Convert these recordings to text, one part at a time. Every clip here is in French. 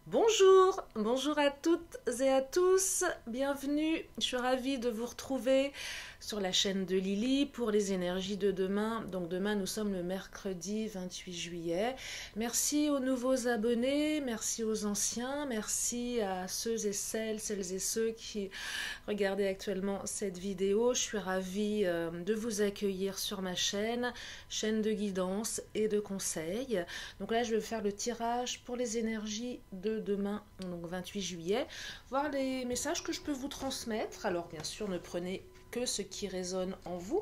Bonjour, bonjour à toutes et à tous, bienvenue, je suis ravie de vous retrouver sur la chaîne de Lily pour les énergies de demain. Donc demain nous sommes le mercredi 28 juillet. Merci aux nouveaux abonnés, merci aux anciens, merci à celles et ceux qui regardez actuellement cette vidéo. Je suis ravie de vous accueillir sur ma chaîne de guidance et de conseils. Donc là je vais faire le tirage pour les énergies de demain, donc 28 juillet, voir les messages que je peux vous transmettre. Alors bien sûr, ne prenez que ce qui résonne en vous.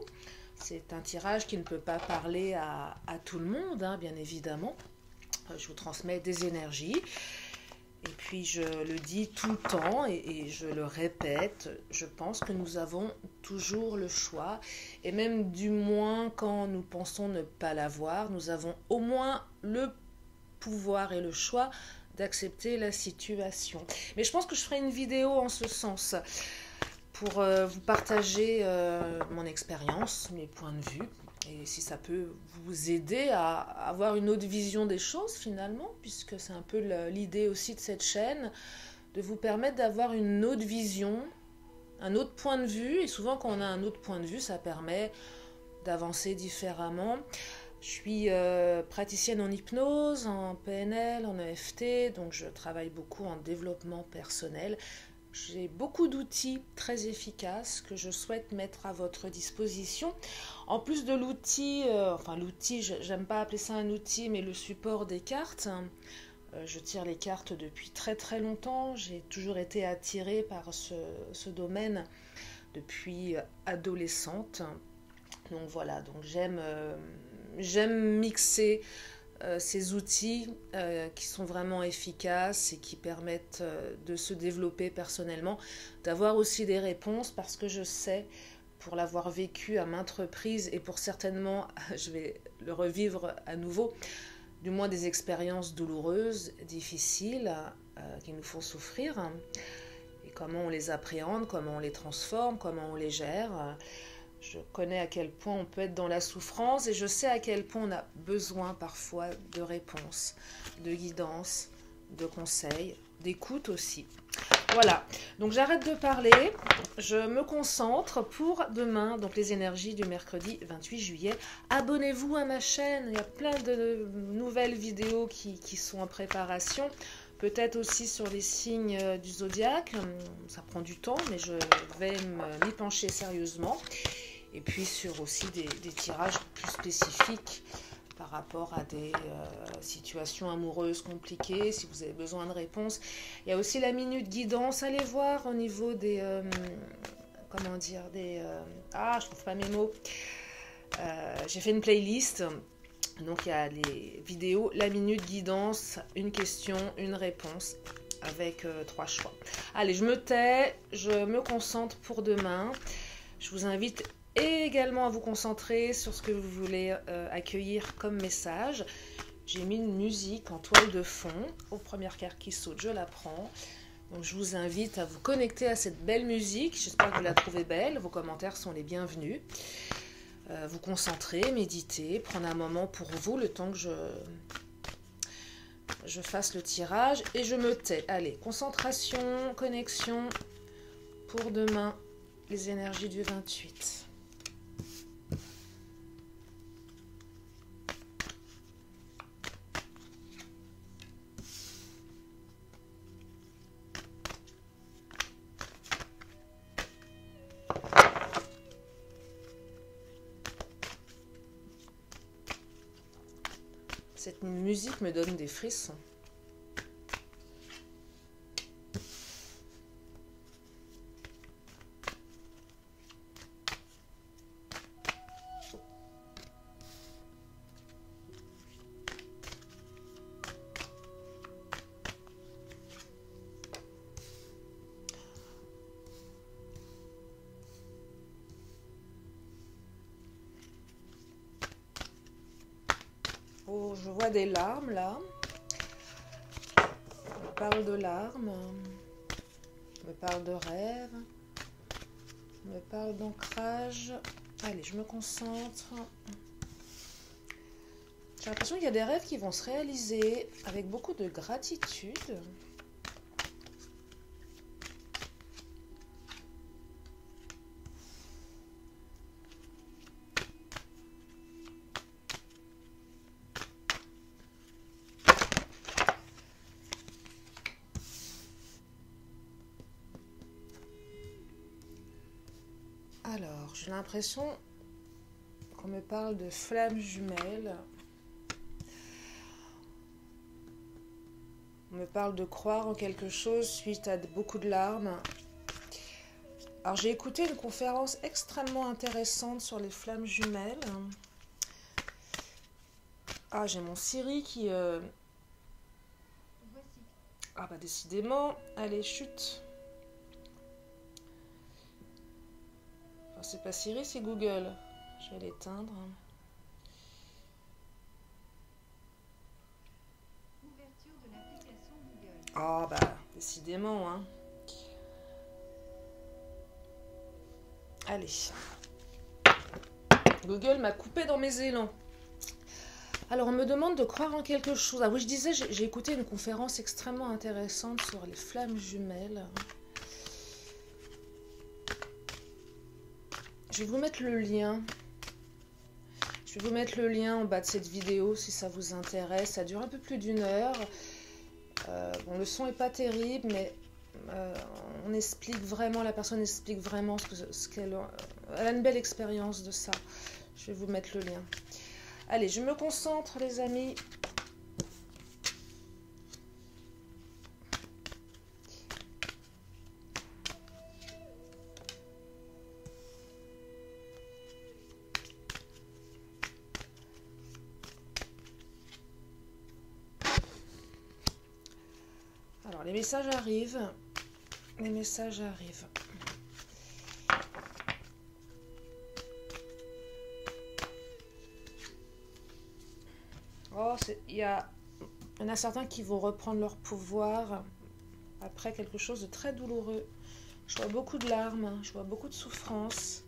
C'est un tirage qui ne peut pas parler à tout le monde, hein, bien évidemment. Je vous transmets des énergies. Et puis je le dis tout le temps et je le répète, je pense que nous avons toujours le choix. Et même du moins quand nous pensons ne pas l'avoir, nous avons au moins le pouvoir et le choix d'accepter la situation. Mais je pense que je ferai une vidéo en ce sens pour vous partager mon expérience, mes points de vue, et si ça peut vous aider à avoir une autre vision des choses finalement, puisque c'est un peu l'idée aussi de cette chaîne, de vous permettre d'avoir une autre vision, un autre point de vue, et souvent quand on a un autre point de vue, ça permet d'avancer différemment. Je suis praticienne en hypnose, en PNL, en EFT, donc je travaille beaucoup en développement personnel. J'ai beaucoup d'outils très efficaces que je souhaite mettre à votre disposition. En plus de l'outil, j'aime pas appeler ça un outil, mais le support des cartes. Je tire les cartes depuis très très longtemps. J'ai toujours été attirée par ce domaine depuis adolescente. Donc voilà, donc j'aime mixer ces outils qui sont vraiment efficaces et qui permettent de se développer personnellement, d'avoir aussi des réponses, parce que je sais, pour l'avoir vécu à maintes reprises et pour certainement, je vais le revivre à nouveau, du moins des expériences douloureuses, difficiles, qui nous font souffrir, et comment on les appréhende, comment on les transforme, comment on les gère. Je connais à quel point on peut être dans la souffrance et je sais à quel point on a besoin parfois de réponses, de guidance, de conseils, d'écoute aussi. Voilà, donc j'arrête de parler, je me concentre pour demain, donc les énergies du mercredi 28 juillet. Abonnez-vous à ma chaîne, il y a plein de nouvelles vidéos qui sont en préparation. Peut-être aussi sur les signes du zodiaque, ça prend du temps, mais je vais m'y pencher sérieusement. Et puis sur aussi des tirages plus spécifiques par rapport à des situations amoureuses compliquées, si vous avez besoin de réponses. Il y a aussi la minute guidance, allez voir au niveau des... je trouve pas mes mots. J'ai fait une playlist, donc il y a les vidéos, la minute guidance, une question, une réponse, avec 3 choix. Allez, je me tais, je me concentre pour demain. Je vous invite également à vous concentrer sur ce que vous voulez accueillir comme message. J'ai mis une musique en toile de fond. Aux premières cartes qui sautent, je la prends. Donc je vous invite à vous connecter à cette belle musique. J'espère que vous la trouvez belle. Vos commentaires sont les bienvenus. Vous concentrer, méditer, prendre un moment pour vous, le temps que je fasse le tirage. Et je me tais. Allez, concentration, connexion pour demain, les énergies du 28. Cette musique me donne des frissons. Oh, je vois des larmes là. On me parle de larmes. On me parle de rêves. On me parle d'ancrage. Allez, je me concentre. J'ai l'impression qu'il y a des rêves qui vont se réaliser avec beaucoup de gratitude. j'ai l'impression qu'on me parle de flammes jumelles. On me parle de croire en quelque chose suite à beaucoup de larmes. Alors j'ai écouté une conférence extrêmement intéressante sur les flammes jumelles. Ah, j'ai mon Siri qui... Ah bah décidément, allez, chute. Enfin, c'est pas Siri, c'est Google. Je vais l'éteindre. Ouverture de l'application Google. Ah bah, décidément, hein. Allez. Google m'a coupé dans mes élans. Alors, on me demande de croire en quelque chose. Ah oui, je disais, j'ai écouté une conférence extrêmement intéressante sur les flammes jumelles. Je vais vous mettre le lien. Je vais vous mettre le lien en bas de cette vidéo si ça vous intéresse. Ça dure un peu plus d'1 heure. Bon, le son n'est pas terrible, mais on explique vraiment, la personne explique vraiment ce qu'elle a. Elle a une belle expérience de ça. Je vais vous mettre le lien. Allez, je me concentre, les amis. Alors, les messages arrivent. Les messages arrivent. Oh, il y en a certains qui vont reprendre leur pouvoir après quelque chose de très douloureux. Je vois beaucoup de larmes, je vois beaucoup de souffrance.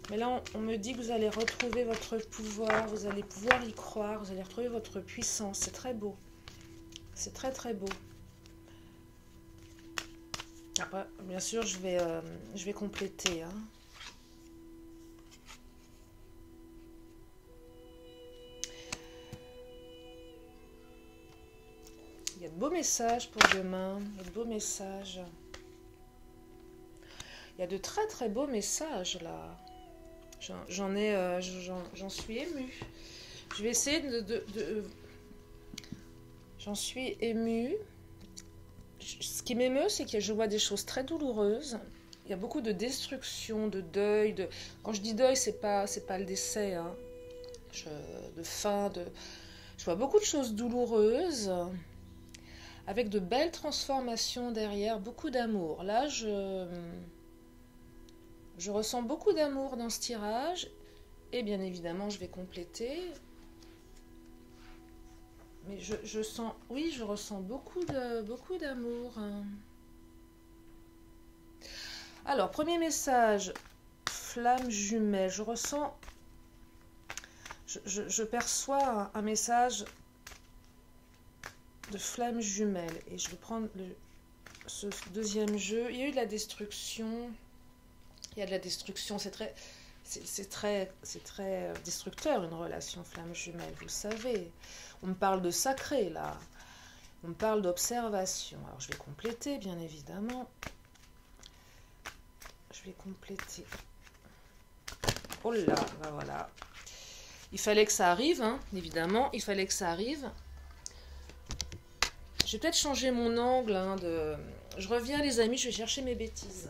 Mais là, on me dit que vous allez retrouver votre pouvoir, vous allez pouvoir y croire, vous allez retrouver votre puissance. C'est très beau. C'est très très beau. Après, bien sûr, je vais compléter. Hein. Il y a de beaux messages pour demain. Il y a de beaux messages. Il y a de très très beaux messages là. J'en suis émue. Je vais essayer J'en suis émue. Ce qui m'émeut, c'est que je vois des choses très douloureuses. Il y a beaucoup de destruction, de deuil. Quand je dis deuil, c'est pas le décès. Hein. De fin. Je vois beaucoup de choses douloureuses. Avec de belles transformations derrière. Beaucoup d'amour. Là, je ressens beaucoup d'amour dans ce tirage. Et bien évidemment, je vais compléter. Mais je sens, oui, je ressens beaucoup d'amour. Alors, premier message, flamme jumelle. Je ressens, je perçois un message de flamme jumelle. Et je vais prendre ce deuxième jeu. Il y a eu de la destruction. Il y a de la destruction. C'est très destructeur, une relation flamme jumelle, vous le savez. On me parle de sacré, là. On me parle d'observation. Alors, je vais compléter, bien évidemment. Je vais compléter. Oh là, ben voilà. Il fallait que ça arrive, hein, évidemment. Il fallait que ça arrive. Je vais peut-être changer mon angle. Hein, Je reviens, les amis, je vais chercher mes bêtises.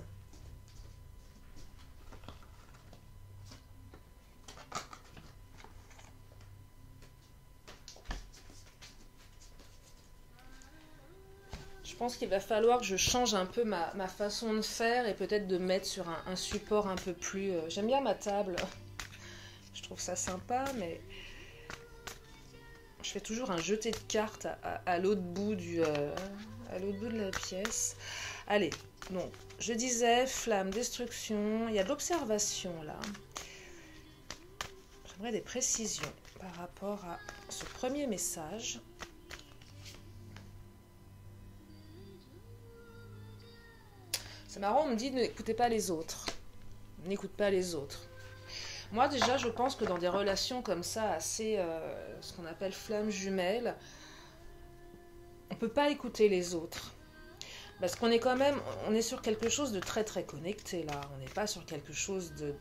Je pense qu'il va falloir que je change un peu ma façon de faire et peut-être de mettre sur un support un peu plus... J'aime bien ma table. Je trouve ça sympa, mais... Je fais toujours un jeté de cartes à l'autre bout à l'autre bout de la pièce. Allez, donc, je disais, flamme, destruction. Il y a de l'observation, là. J'aimerais des précisions par rapport à ce premier message. C'est marrant, on me dit n'écoutez pas les autres. N'écoute pas les autres. Moi déjà, je pense que dans des relations comme ça, assez, ce qu'on appelle flammes jumelles, on ne peut pas écouter les autres. Parce qu'on est quand même, on est sur quelque chose de très très connecté là. On n'est pas sur quelque chose du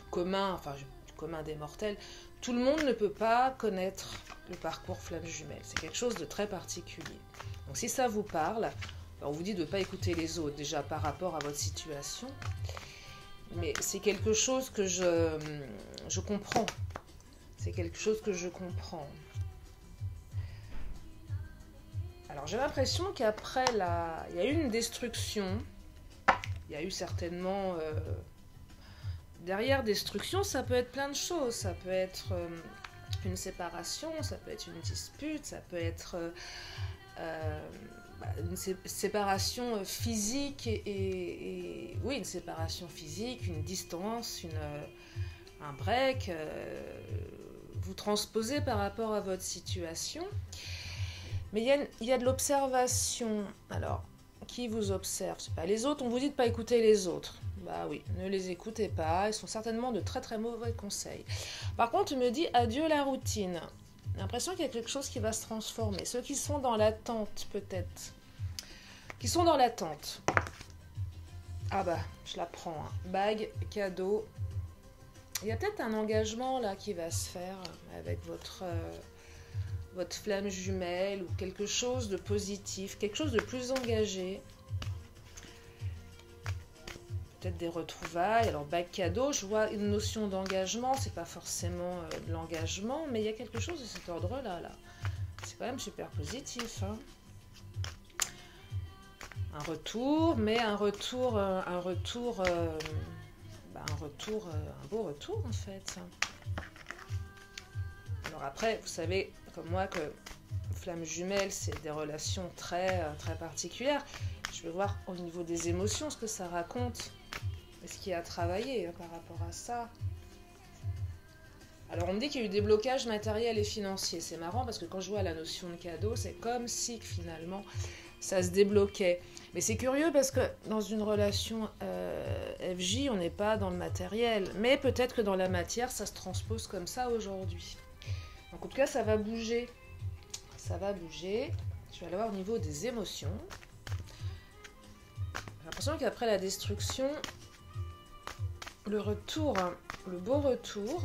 commun, enfin du commun des mortels. Tout le monde ne peut pas connaître le parcours flamme jumelle. C'est quelque chose de très particulier. Donc si ça vous parle, on vous dit de ne pas écouter les autres déjà par rapport à votre situation. Mais c'est quelque chose que je comprends. C'est quelque chose que je comprends. Alors j'ai l'impression qu'après il y a eu une destruction. Il y a eu certainement... derrière destruction, ça peut être plein de choses. Ça peut être une séparation, ça peut être une dispute, ça peut être une séparation physique et oui, une séparation physique, une distance, un break. Vous transposez par rapport à votre situation. Mais il y a de l'observation. Alors, qui vous observe? C'est pas les autres. On vous dit de ne pas écouter les autres. Bah oui, ne les écoutez pas. Ils sont certainement de très très mauvais conseils. Par contre, il me dit adieu la routine. J'ai l'impression qu'il y a quelque chose qui va se transformer. Ceux qui sont dans l'attente, peut-être. Qui sont dans l'attente. Ah bah, je la prends. Hein. Bague, cadeau. Il y a peut-être un engagement là qui va se faire avec votre flamme jumelle ou quelque chose de positif, quelque chose de plus engagé. Peut-être des retrouvailles. Alors, bague cadeau, je vois une notion d'engagement. C'est pas forcément de l'engagement, mais il y a quelque chose de cet ordre-là. Là. C'est quand même super positif. Hein. Un retour, mais un beau retour en fait. Alors après, vous savez, comme moi, que flamme jumelle, c'est des relations très, très particulières. Je vais voir au niveau des émotions ce que ça raconte. Est-ce qu'il y a à travailler par rapport à ça? Alors on me dit qu'il y a eu des blocages matériels et financiers. C'est marrant parce que quand je vois la notion de cadeau, c'est comme si finalement ça se débloquait. Mais c'est curieux parce que dans une relation FJ, on n'est pas dans le matériel. Mais peut-être que dans la matière, ça se transpose comme ça aujourd'hui. Donc en tout cas, ça va bouger. Ça va bouger. Je vais aller voir au niveau des émotions. J'ai l'impression qu'après la destruction, le retour, le beau retour.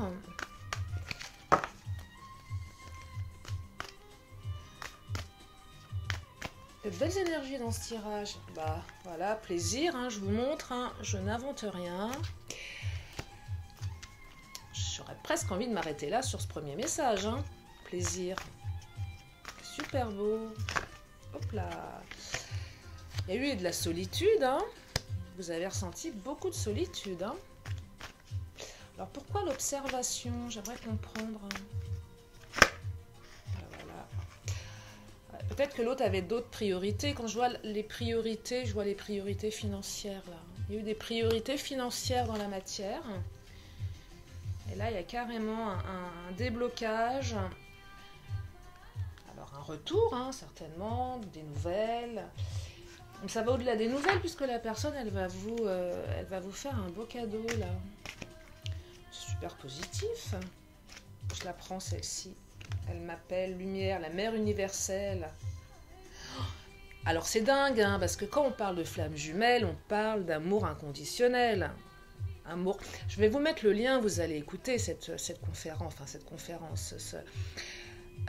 De belles énergies dans ce tirage. Bah voilà, plaisir, hein, je vous montre, hein, je n'invente rien. J'aurais presque envie de m'arrêter là sur ce premier message. Hein. Plaisir. Super beau. Hop là. Il y a eu de la solitude. Hein. Vous avez ressenti beaucoup de solitude. Hein. Alors pourquoi l'observation? J'aimerais comprendre. Peut-être que l'autre avait d'autres priorités. Quand je vois les priorités, je vois les priorités financières. Là. Il y a eu des priorités financières dans la matière. Et là, il y a carrément un déblocage. Alors, un retour, hein, certainement, des nouvelles. Donc, ça va au-delà des nouvelles, puisque la personne, elle va vous faire un beau cadeau, là. C'est super positif. Je la prends, celle-ci. Elle m'appelle Lumière, la mère universelle. Alors c'est dingue, hein, parce que quand on parle de flamme jumelle, on parle d'amour inconditionnel. Amour. Je vais vous mettre le lien, vous allez écouter cette conférence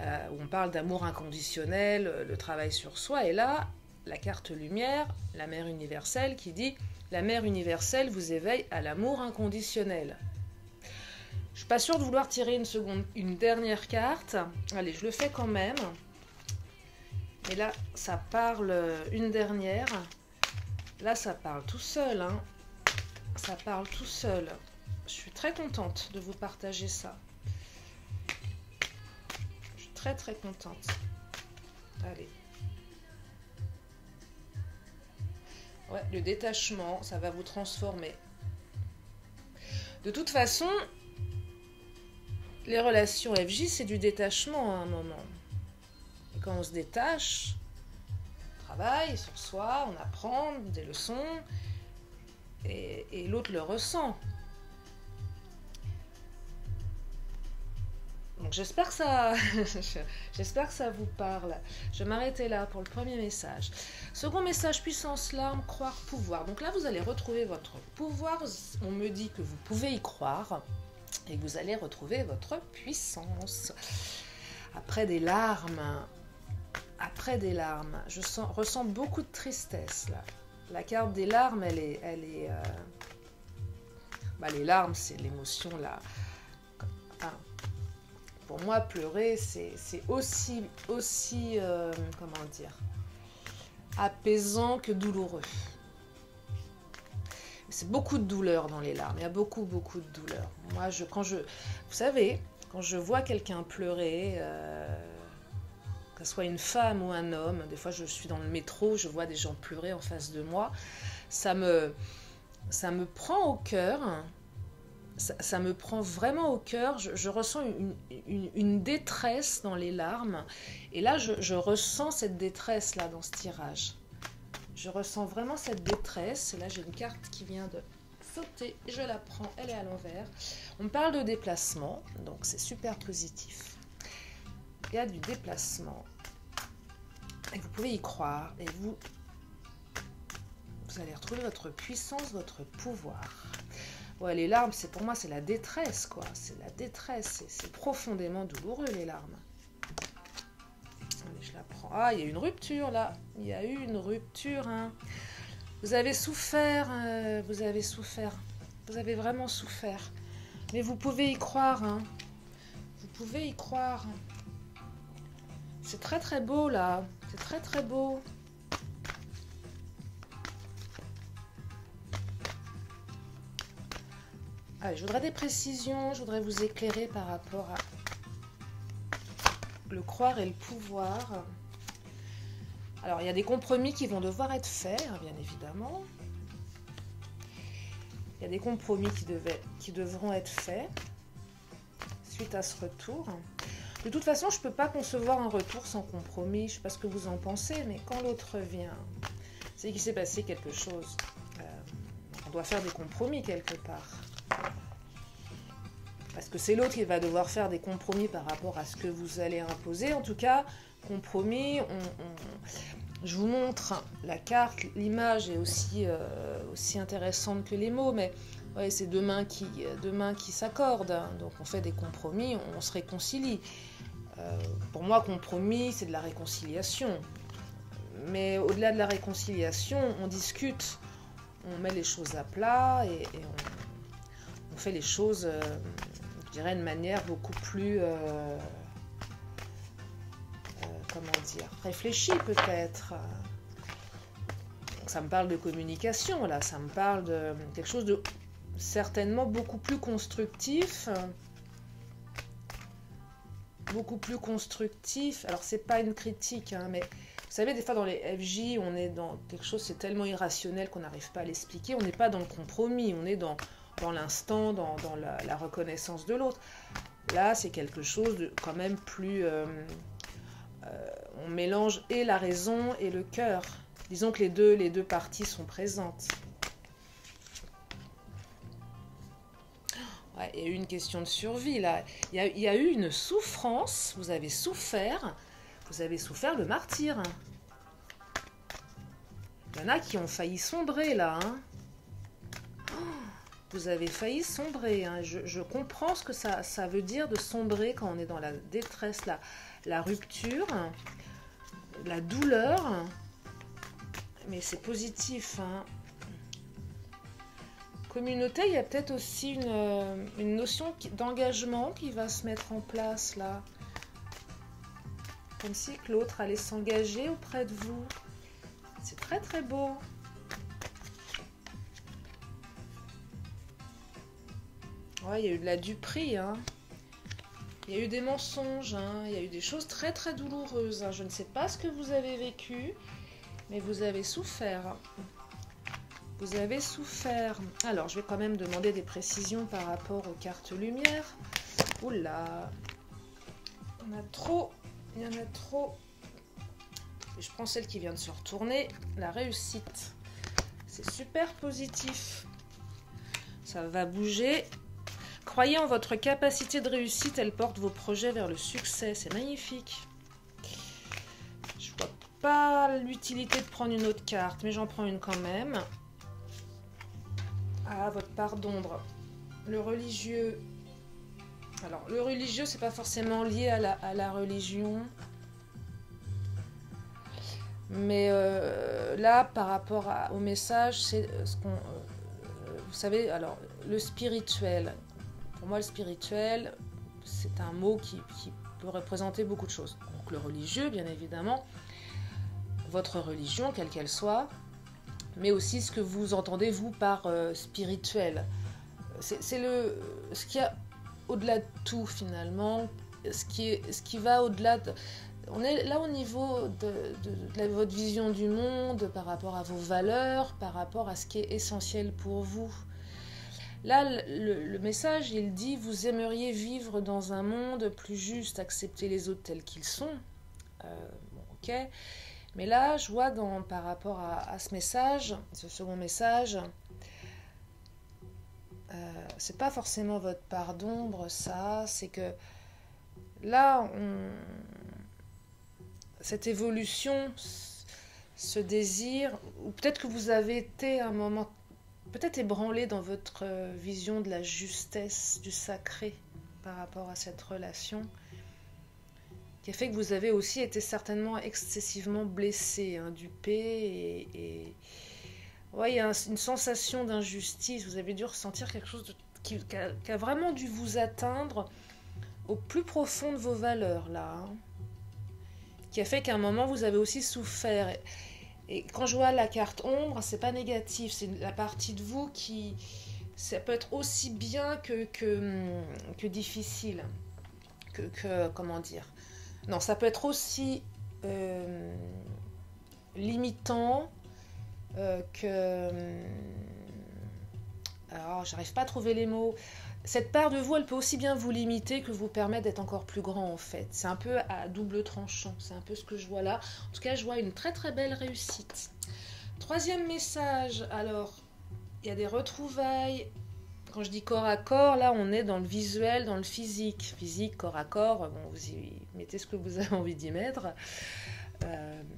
où on parle d'amour inconditionnel, le travail sur soi. Et là, la carte lumière, la mère universelle qui dit « La mère universelle vous éveille à l'amour inconditionnel ». Je suis pas sûre de vouloir tirer une dernière carte. Allez, je le fais quand même. Et là, ça parle une dernière. Là, ça parle tout seul. Hein. Ça parle tout seul. Je suis très contente de vous partager ça. Je suis très très contente. Allez. Ouais, le détachement, ça va vous transformer. De toute façon, les relations FJ, c'est du détachement à un moment. Et quand on se détache, on travaille sur soi, on apprend des leçons, et l'autre le ressent. Donc j'espère que ça, j'espère que ça vous parle. Je vais m'arrêter là pour le premier message. Second message, puissance, larme, croire, pouvoir. Donc là, vous allez retrouver votre pouvoir. On me dit que vous pouvez y croire et que vous allez retrouver votre puissance. Après des larmes, je ressens beaucoup de tristesse là. La carte des larmes, elle est les larmes, c'est l'émotion là. Enfin, pour moi, pleurer, c'est aussi comment dire, apaisant que douloureux. C'est beaucoup de douleur dans les larmes. Il y a beaucoup de douleur. Moi, vous savez, quand je vois quelqu'un pleurer, que ce soit une femme ou un homme, des fois je suis dans le métro, je vois des gens pleurer en face de moi, ça me prend au cœur. Ça me prend vraiment au cœur, je ressens une détresse dans les larmes, et là je ressens cette détresse là dans ce tirage. Je ressens vraiment cette détresse, et là j'ai une carte qui vient de sauter, je la prends, elle est à l'envers. On parle de déplacement, donc c'est super positif. Il y a du déplacement, et vous pouvez y croire, et vous allez retrouver votre puissance, votre pouvoir. Ouais, les larmes, pour moi, c'est la détresse, quoi. C'est la détresse. C'est profondément douloureux, les larmes. Allez, je la prends. Ah, il y a une rupture, là. Il y a eu une rupture, hein. Vous avez souffert. Vous avez souffert. Vous avez vraiment souffert. Mais vous pouvez y croire, hein. Vous pouvez y croire. C'est très, très beau, là. C'est très, très beau. Allez, je voudrais des précisions, je voudrais vous éclairer par rapport à le croire et le pouvoir. Alors, il y a des compromis qui vont devoir être faits, hein, bien évidemment. Il y a des compromis qui devront être faits suite à ce retour. De toute façon, je ne peux pas concevoir un retour sans compromis. Je ne sais pas ce que vous en pensez, mais quand l'autre vient, c'est qu'il s'est passé quelque chose. On doit faire des compromis quelque part. Parce que c'est l'autre qui va devoir faire des compromis par rapport à ce que vous allez imposer. En tout cas, compromis, je vous montre la carte, l'image est aussi intéressante que les mots, mais ouais, c'est deux mains qui s'accordent. Donc on fait des compromis, on se réconcilie. Pour moi, compromis, c'est de la réconciliation. Mais au-delà de la réconciliation, on discute, on met les choses à plat et on fait les choses, je dirais, de manière beaucoup plus, comment dire, réfléchie peut-être. Donc, ça me parle de communication, là, ça me parle de quelque chose de certainement beaucoup plus constructif. Beaucoup plus constructif. Alors, c'est pas une critique, hein, mais vous savez, des fois dans les FJ, on est dans quelque chose, c'est tellement irrationnel qu'on n'arrive pas à l'expliquer. On n'est pas dans le compromis, on est dans l'instant, dans la reconnaissance de l'autre. Là, c'est quelque chose de quand même plus... on mélange et la raison et le cœur. Disons que les deux parties sont présentes. Ouais, il y a eu une question de survie, là. Il y a eu une souffrance, vous avez souffert le martyre. Il y en a qui ont failli sombrer, là, hein. Vous avez failli sombrer, hein. Je comprends ce que ça veut dire de sombrer quand on est dans la détresse, la rupture, la douleur, mais c'est positif, hein. Communauté, il y a peut-être aussi une notion d'engagement qui va se mettre en place, là. Comme si que l'autre allait s'engager auprès de vous. C'est très très beau. Ouais, il y a eu de la duperie, hein. Il y a eu des mensonges, hein. Il y a eu des choses très très douloureuses, hein. Je ne sais pas ce que vous avez vécu, mais vous avez souffert. Vous avez souffert. Alors, je vais quand même demander des précisions par rapport aux cartes lumière. Oula, il y en a trop. Il y en a trop. Et je prends celle qui vient de se retourner. La réussite. C'est super positif. Ça va bouger. Croyez en votre capacité de réussite, elle porte vos projets vers le succès. C'est magnifique. Je vois pas l'utilité de prendre une autre carte, mais j'en prends une quand même. Ah, votre part d'ombre. Le religieux. Alors, le religieux, c'est pas forcément lié à la religion. Mais là, par rapport au message, c'est ce qu'on... vous savez, alors, le spirituel. Pour moi, le spirituel, c'est un mot qui peut représenter beaucoup de choses. Donc, le religieux, bien évidemment, votre religion, quelle qu'elle soit, mais aussi ce que vous entendez, vous, par spirituel. C'est ce qu'il y a au-delà de tout, finalement, ce qui va au-delà de... On est là au niveau de votre vision du monde, par rapport à vos valeurs, par rapport à ce qui est essentiel pour vous. Là, le message, il dit, vous aimeriez vivre dans un monde plus juste, accepter les autres tels qu'ils sont. Bon, ok. Mais là, je vois par rapport à ce message, ce second message, c'est pas forcément votre part d'ombre, ça, c'est que là, cette évolution, ce désir, ou peut-être que vous avez été à un moment, peut-être ébranlé dans votre vision de la justesse, du sacré par rapport à cette relation, qui a fait que vous avez aussi été certainement excessivement blessé, dupé, et ouais, il y a une sensation d'injustice, vous avez dû ressentir quelque chose qui a vraiment dû vous atteindre au plus profond de vos valeurs, là, qui a fait qu'à un moment, vous avez aussi souffert. Et quand je vois la carte ombre, c'est pas négatif, c'est la partie de vous qui... Ça peut être aussi bien que difficile. Comment dire? Non, ça peut être aussi limitant que... Alors, j'arrive pas à trouver les mots. Cette part de vous, elle peut aussi bien vous limiter que vous permettre d'être encore plus grand, en fait. C'est un peu à double tranchant. C'est un peu ce que je vois là. En tout cas, je vois une très très belle réussite. Troisième message. Alors, il y a des retrouvailles. Quand je dis corps à corps, là, on est dans le visuel, dans le physique. Physique, corps à corps, bon, vous y mettez ce que vous avez envie d'y mettre.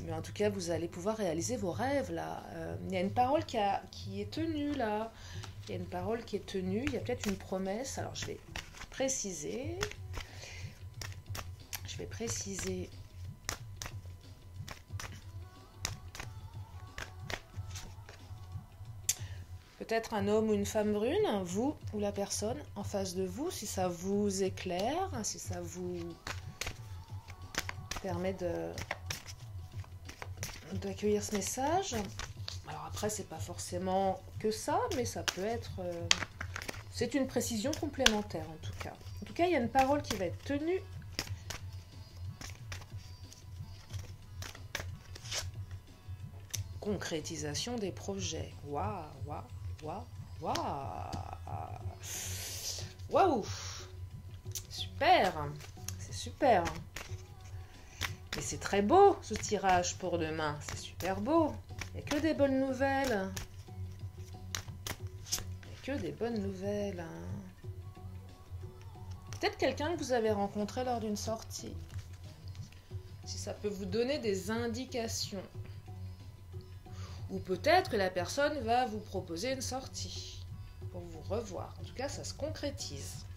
Mais en tout cas, vous allez pouvoir réaliser vos rêves, là. Il y a une parole qui est tenue, là. Il y a une parole qui est tenue, il y a peut-être une promesse. Alors, je vais préciser. Peut-être un homme ou une femme brune, vous ou la personne en face de vous, si ça vous éclaire, si ça vous permet d'accueillir ce message. Alors après, c'est pas forcément que ça, mais ça peut être... c'est une précision complémentaire, en tout cas. En tout cas, il y a une parole qui va être tenue. Concrétisation des projets. Waouh, waouh, waouh, waouh. Waouh. Super. C'est super. Mais c'est très beau, ce tirage pour demain. C'est super beau. Il n'y a que des bonnes nouvelles. Peut-être quelqu'un que vous avez rencontré lors d'une sortie. Si ça peut vous donner des indications. Ou peut-être que la personne va vous proposer une sortie pour vous revoir. En tout cas, ça se concrétise.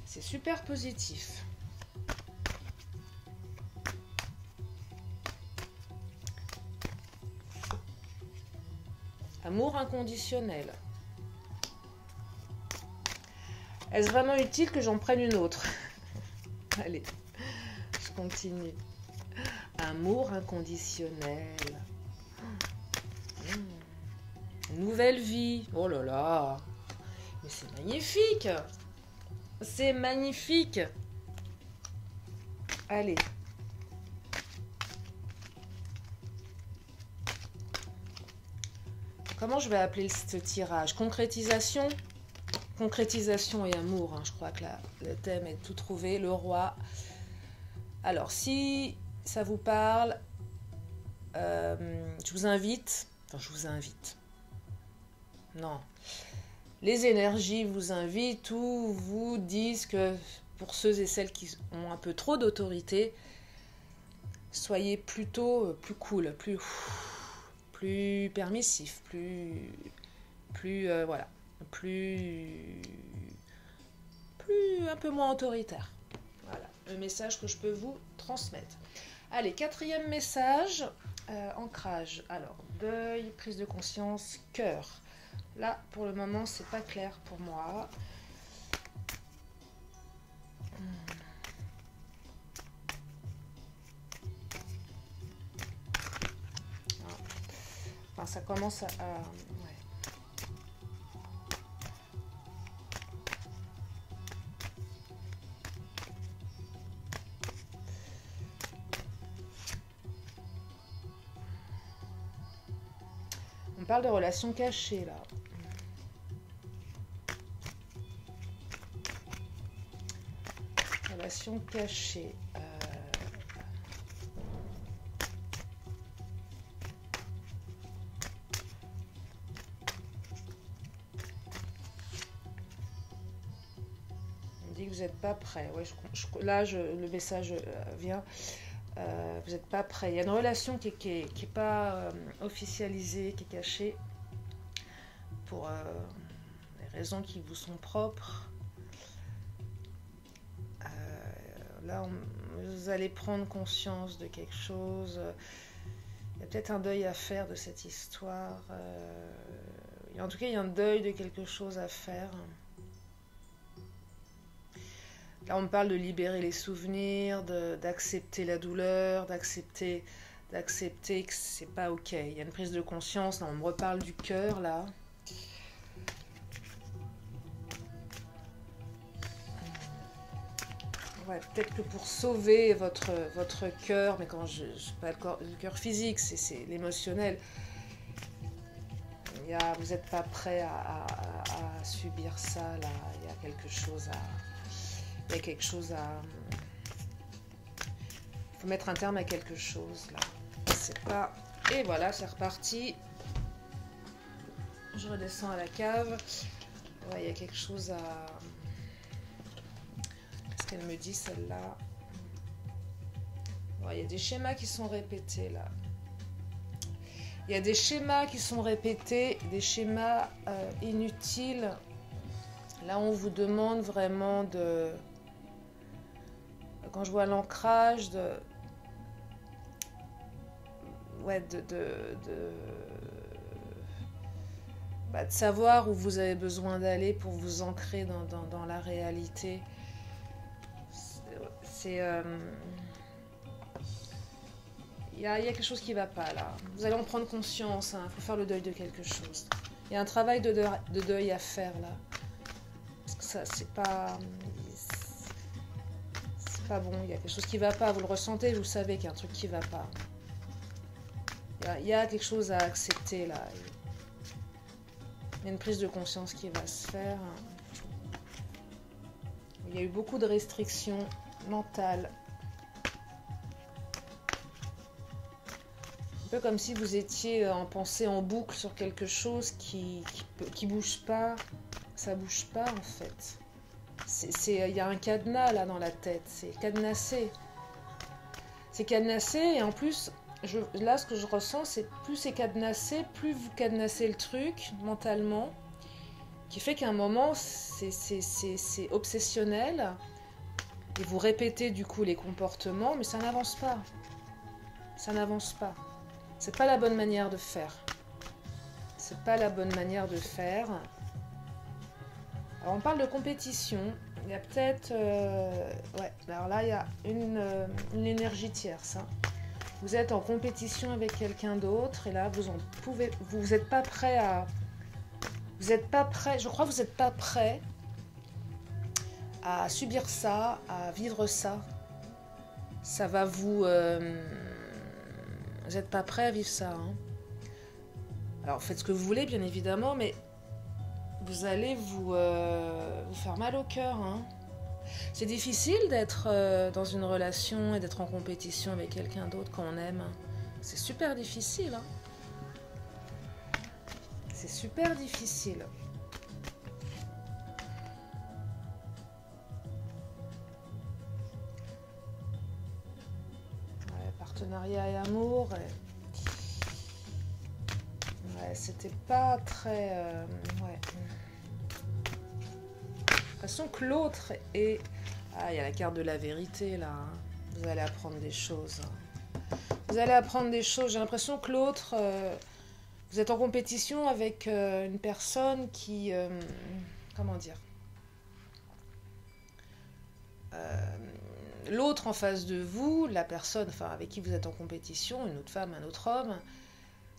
C'est super positif. Amour inconditionnel. Est-ce vraiment utile que j'en prenne une autre? Allez, je continue. Amour inconditionnel. Nouvelle vie. Oh là là. Mais c'est magnifique. C'est magnifique. Allez. Comment je vais appeler ce tirage? Concrétisation? Concrétisation et amour, hein. Je crois que le thème est tout trouvé. Le roi. Alors, si ça vous parle, je vous invite. Non. les énergies vous invitent ou vous disent que pour ceux et celles qui ont un peu trop d'autorité, soyez plutôt plus cool, plus permissif, voilà, un peu moins autoritaire. Voilà, le message que je peux vous transmettre. Allez, quatrième message, ancrage. Alors, deuil, prise de conscience, cœur. Là, pour le moment, c'est pas clair pour moi. Enfin, ça commence à ouais. On parle de relations cachées, là. Relations cachées. On dit que vous n'êtes pas prêt. Ouais, là, le message vient. Vous n'êtes pas prêt. Il y a une relation qui est pas officialisée, qui est cachée pour des raisons qui vous sont propres. Là, vous allez prendre conscience de quelque chose. Il y a peut-être un deuil à faire de cette histoire. En tout cas, il y a un deuil de quelque chose à faire. Là, on me parle de libérer les souvenirs, d'accepter la douleur, d'accepter que c'est pas ok. Il y a une prise de conscience. Là, on me reparle du cœur, là. Ouais, peut-être que pour sauver votre cœur, mais quand je pas le cœur physique, c'est l'émotionnel. Vous n'êtes pas prêt à subir ça, là. Il y a quelque chose à... Il faut mettre un terme à quelque chose, là. C'est pas... Et voilà, c'est reparti. Je redescends à la cave. Ouais, il y a quelque chose à... Qu'est-ce qu'elle me dit, celle-là? Ouais, il y a des schémas qui sont répétés, là. Il y a des schémas qui sont répétés, des schémas inutiles. Là, on vous demande vraiment de... Quand je vois l'ancrage, de savoir où vous avez besoin d'aller pour vous ancrer dans la réalité. Il y a quelque chose qui ne va pas là. Vous allez en prendre conscience, il faut faire le deuil de quelque chose. Il y a un travail de deuil à faire là. Parce que ça, c'est pas bon, il y a quelque chose qui ne va pas, vous le ressentez, vous savez qu'il y a un truc qui ne va pas. Il y a quelque chose à accepter là. Il y a une prise de conscience qui va se faire. Il y a eu beaucoup de restrictions mentales. Un peu comme si vous étiez en pensée en boucle sur quelque chose qui bouge pas. Ça bouge pas en fait. Il y a un cadenas là dans la tête, c'est cadenassé. C'est cadenassé et en plus, là ce que je ressens, c'est plus c'est cadenassé, plus vous cadenassez le truc mentalement, qui fait qu'à un moment, c'est obsessionnel et vous répétez du coup les comportements, mais ça n'avance pas. Ça n'avance pas. C'est pas la bonne manière de faire. C'est pas la bonne manière de faire. Alors on parle de compétition, il y a peut-être... ouais, alors là il y a une énergie tierce. Hein. Vous êtes en compétition avec quelqu'un d'autre et là vous n'êtes pas prêt à... Vous n'êtes pas prêt, je crois que vous n'êtes pas prêt à subir ça, à vivre ça. Ça va vous... vous n'êtes pas prêt à vivre ça. Hein. Alors faites ce que vous voulez bien évidemment, mais... Vous allez vous faire mal au cœur. Hein. C'est difficile d'être dans une relation et d'être en compétition avec quelqu'un d'autre qu'on aime. C'est super difficile. Hein. C'est super difficile. partenariat et amour. Ouais, c'était pas très... ouais. J'ai l'impression que l'autre est... Ah, il y a la carte de la vérité, là. Hein. Vous allez apprendre des choses. Vous allez apprendre des choses. J'ai l'impression que l'autre... vous êtes en compétition avec une personne qui... comment dire l'autre en face de vous, la personne avec qui vous êtes en compétition, une autre femme, un autre homme,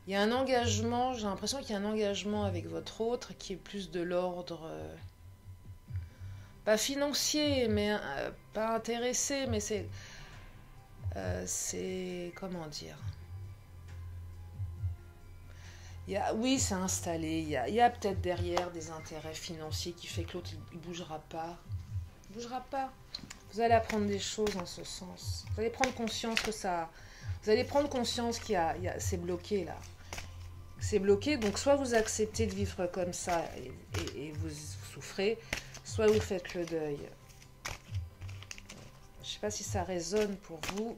il y a un engagement, j'ai l'impression qu'il y a un engagement avec votre autre qui est plus de l'ordre, pas financier, mais pas intéressé, mais c'est comment dire oui, c'est installé, il y a peut-être derrière des intérêts financiers qui fait que l'autre il bougera pas. Il bougera pas. Vous allez apprendre des choses en ce sens. Vous allez prendre conscience que ça... Vous allez prendre conscience c'est bloqué là. C'est bloqué, donc soit vous acceptez de vivre comme ça et vous souffrez, soit vous faites le deuil. Je ne sais pas si ça résonne pour vous.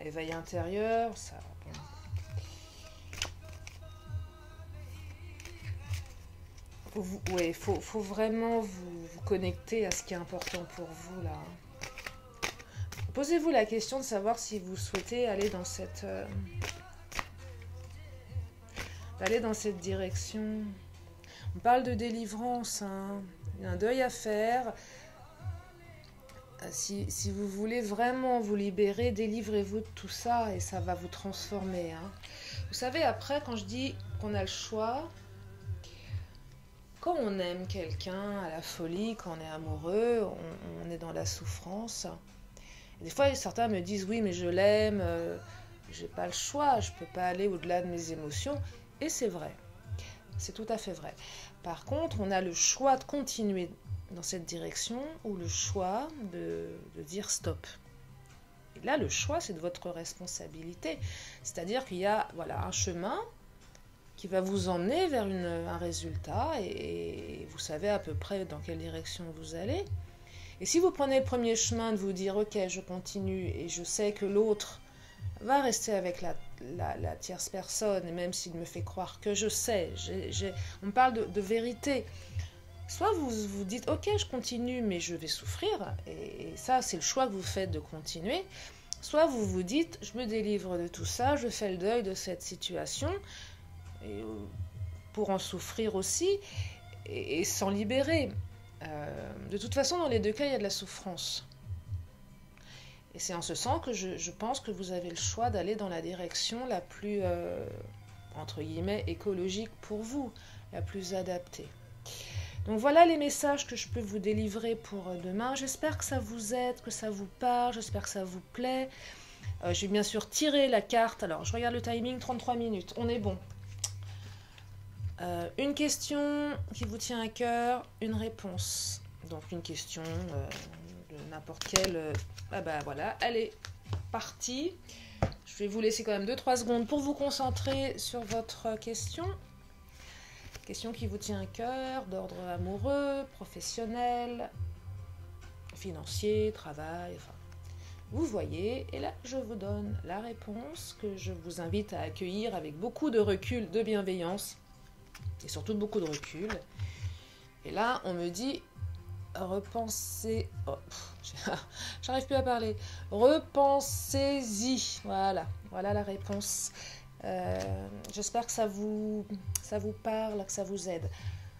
Éveil intérieur, ça... Oui, faut vraiment vous connecter à ce qui est important pour vous là. Posez-vous la question de savoir si vous souhaitez aller dans cette direction. On parle de délivrance, hein. Il y a un deuil à faire. Si vous voulez vraiment vous libérer, délivrez-vous de tout ça et ça va vous transformer. Hein. Vous savez, après, quand je dis qu'on a le choix... Quand on aime quelqu'un à la folie, quand on est amoureux, on est dans la souffrance. Et des fois, certains me disent « Oui, mais je l'aime, j'ai pas le choix, je peux pas aller au-delà de mes émotions. » Et c'est vrai, c'est tout à fait vrai. Par contre, on a le choix de continuer dans cette direction ou le choix de dire « Stop ». Et là, le choix, c'est de votre responsabilité. C'est-à-dire qu'il y a un chemin qui va vous emmener vers un résultat et vous savez à peu près dans quelle direction vous allez. Et si vous prenez le premier chemin de vous dire « Ok, je continue et je sais que l'autre va rester avec la tierce personne, et même s'il me fait croire que je sais, on parle de vérité. » Soit vous vous dites « Ok, je continue, mais je vais souffrir. » Et ça, c'est le choix que vous faites de continuer. Soit vous vous dites « Je me délivre de tout ça, je fais le deuil de cette situation. » Et pour en souffrir aussi et s'en libérer. De toute façon, dans les deux cas, il y a de la souffrance. Et c'est en ce sens que je pense que vous avez le choix d'aller dans la direction la plus, entre guillemets, écologique pour vous, la plus adaptée. Donc voilà les messages que je peux vous délivrer pour demain. J'espère que ça vous aide, que ça vous parle, j'espère que ça vous plaît. J'ai bien sûr tiré la carte. Alors, je regarde le timing, 33 minutes, on est bon. Une question qui vous tient à cœur, une réponse. Donc une question de n'importe quelle... Ah bah voilà, elle est partie. Je vais vous laisser quand même 2-3 secondes pour vous concentrer sur votre question. Question qui vous tient à cœur, d'ordre amoureux, professionnel, financier, travail, enfin... Vous voyez, et là je vous donne la réponse que je vous invite à accueillir avec beaucoup de recul, de bienveillance. Et surtout beaucoup de recul. Et là, on me dit repensez... Oh, j'arrive plus à parler. Repensez-y. Voilà la réponse. J'espère que ça vous parle, que ça vous aide.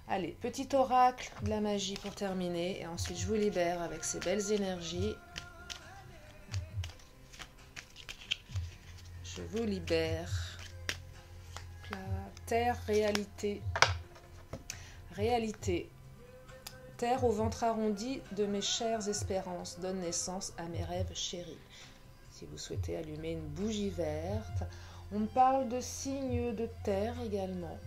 Allez, petit oracle de la magie pour terminer. Et ensuite, je vous libère avec ces belles énergies. Je vous libère. Terre, réalité. Réalité. Terre au ventre arrondi de mes chères espérances, donne naissance à mes rêves chéris. Si vous souhaitez allumer une bougie verte, on me parle de signes de terre également.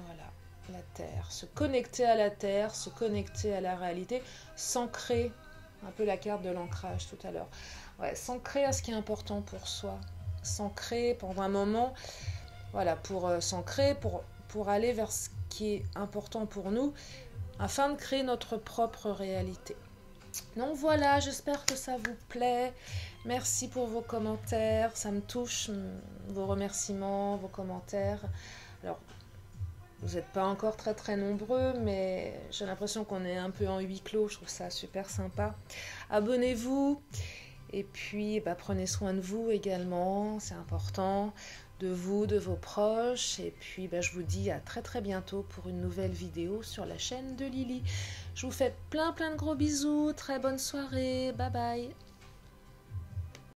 Voilà, la terre. Se connecter à la terre, se connecter à la réalité, s'ancrer, un peu la carte de l'ancrage tout à l'heure. Ouais, s'ancrer à ce qui est important pour soi. S'ancrer pendant un moment... Voilà, pour s'ancrer, pour aller vers ce qui est important pour nous. afin de créer notre propre réalité. Donc voilà, j'espère que ça vous plaît. Merci pour vos commentaires, ça me touche, vos remerciements, vos commentaires. Alors, vous n'êtes pas encore très nombreux, mais j'ai l'impression qu'on est un peu en huis clos, je trouve ça super sympa. Abonnez-vous, et puis prenez soin de vous également, c'est important, de vous, de vos proches, et puis je vous dis à très bientôt pour une nouvelle vidéo sur la chaîne de Lily. Je vous fais plein de gros bisous, très bonne soirée, bye bye.